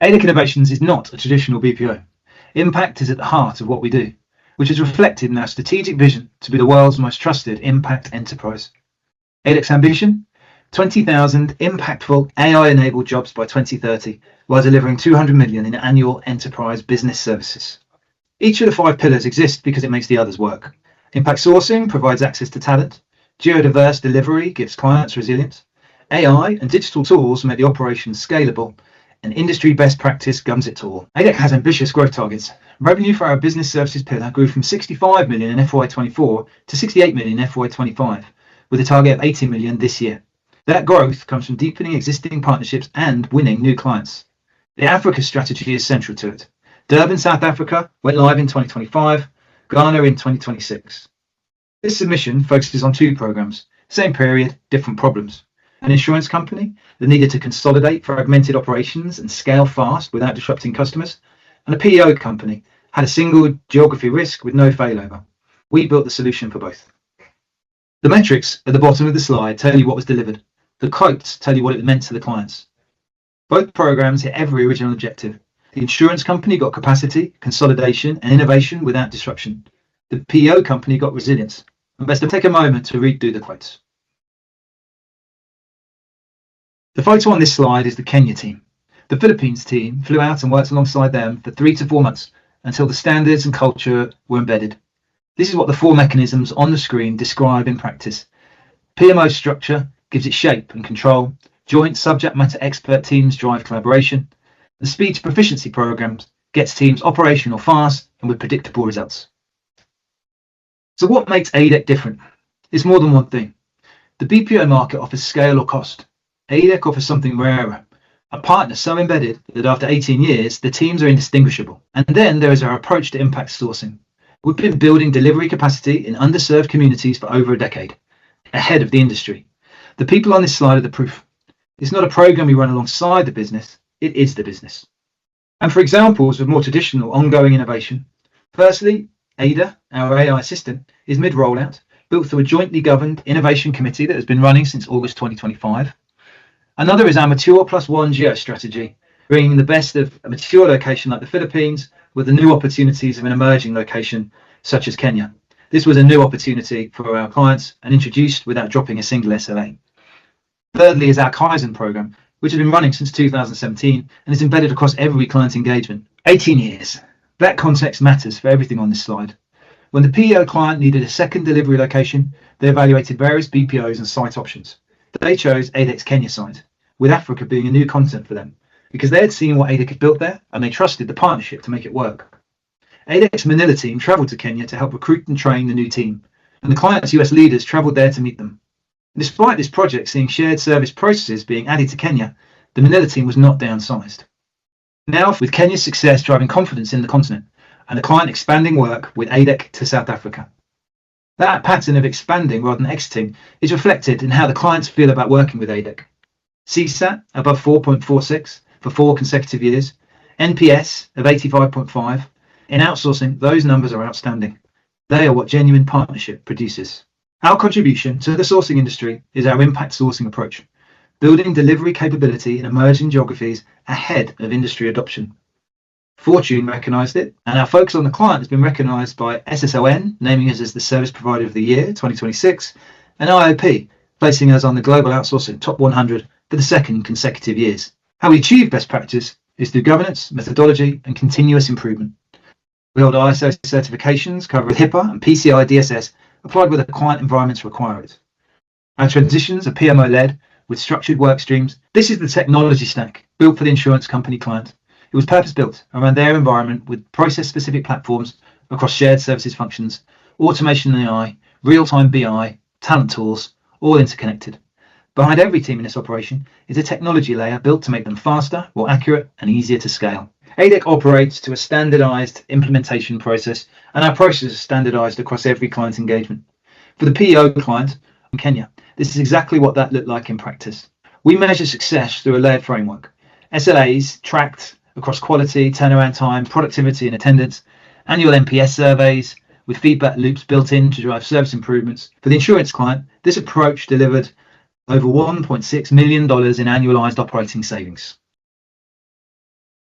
ADEC Innovations is not a traditional BPO. Impact is at the heart of what we do, which is reflected in our strategic vision to be the world's most trusted impact enterprise. ADEC's ambition? 20,000 impactful AI-enabled jobs by 2030, while delivering 200 million in annual enterprise business services. Each of the 5 pillars exist because it makes the others work. Impact sourcing provides access to talent. Geodiverse delivery gives clients resilience. AI and digital tools make the operation scalable, and industry best practice guns it all. ADEC has ambitious growth targets. Revenue for our business services pillar grew from 65 million in FY24 to 68 million in FY25, with a target of 80 million this year. That growth comes from deepening existing partnerships and winning new clients. The Africa strategy is central to it. Durban, South Africa went live in 2025, Ghana in 2026. This submission focuses on 2 programs, same period, different problems. An insurance company that needed to consolidate fragmented operations and scale fast without disrupting customers, and a PEO company had a single geography risk with no failover. We built the solution for both. The metrics at the bottom of the slide tell you what was delivered. The quotes tell you what it meant to the clients. Both programs hit every original objective. The insurance company got capacity, consolidation, and innovation without disruption. The PEO company got resilience. And best to take a moment to read through the quotes. The photo on this slide is the Kenya team. The Philippines team flew out and worked alongside them for 3 to 4 months until the standards and culture were embedded. This is what the 4 mechanisms on the screen describe in practice. PMO structure gives it shape and control. Joint subject matter expert teams drive collaboration. The speed to proficiency programs gets teams operational fast and with predictable results. So what makes ADEC different? It's more than one thing. The BPO market offers scale or cost. ADEC offers something rarer, a partner so embedded that after 18 years, the teams are indistinguishable. And then there is our approach to impact sourcing. We've been building delivery capacity in underserved communities for over a decade, ahead of the industry. The people on this slide are the proof. It's not a program we run alongside the business, it is the business. And for examples of more traditional ongoing innovation, firstly, ADA, our AI assistant, is mid-rollout, built through a jointly governed innovation committee that has been running since August 2025. Another is our Mature Plus One Geo strategy, bringing the best of a mature location like the Philippines with the new opportunities of an emerging location such as Kenya. This was a new opportunity for our clients and introduced without dropping a single SLA. Thirdly is our Kaizen program, which has been running since 2017 and is embedded across every client engagement. 18 years. That context matters for everything on this slide. When the PEO client needed a second delivery location, they evaluated various BPOs and site options. They chose ADEC's Kenya site, with Africa being a new continent for them, because they had seen what ADEC had built there and they trusted the partnership to make it work. ADEC's Manila team travelled to Kenya to help recruit and train the new team, and the client's US leaders travelled there to meet them. Despite this project seeing shared service processes being added to Kenya, the Manila team was not downsized. Now, with Kenya's success driving confidence in the continent, and the client expanding work with ADEC to South Africa. That pattern of expanding rather than exiting is reflected in how the clients feel about working with ADEC. CSAT above 4.46 for 4 consecutive years, NPS of 85.5. In outsourcing, those numbers are outstanding. They are what genuine partnership produces. Our contribution to the sourcing industry is our impact sourcing approach, building delivery capability in emerging geographies ahead of industry adoption. Fortune recognised it, and our focus on the client has been recognised by SSON, naming us as the Service Provider of the Year 2026, and IOP, placing us on the Global Outsourcing Top 100 for the 2nd consecutive years. How we achieve best practice is through governance, methodology, and continuous improvement. We hold ISO certifications covering HIPAA and PCI DSS applied where the client environments require it. Our transitions are PMO-led with structured work streams. This is the technology stack built for the insurance company client. It was purpose-built around their environment with process-specific platforms across shared services functions, automation and AI, real-time BI, talent tools, all interconnected. Behind every team in this operation is a technology layer built to make them faster, more accurate, and easier to scale. ADEC operates to a standardized implementation process, and our process is standardized across every client engagement. For the PEO client in Kenya, this is exactly what that looked like in practice. We measure success through a layered framework. SLAs tracked across quality, turnaround time, productivity and attendance, annual NPS surveys with feedback loops built in to drive service improvements. For the insurance client, this approach delivered over $1.6 million in annualized operating savings.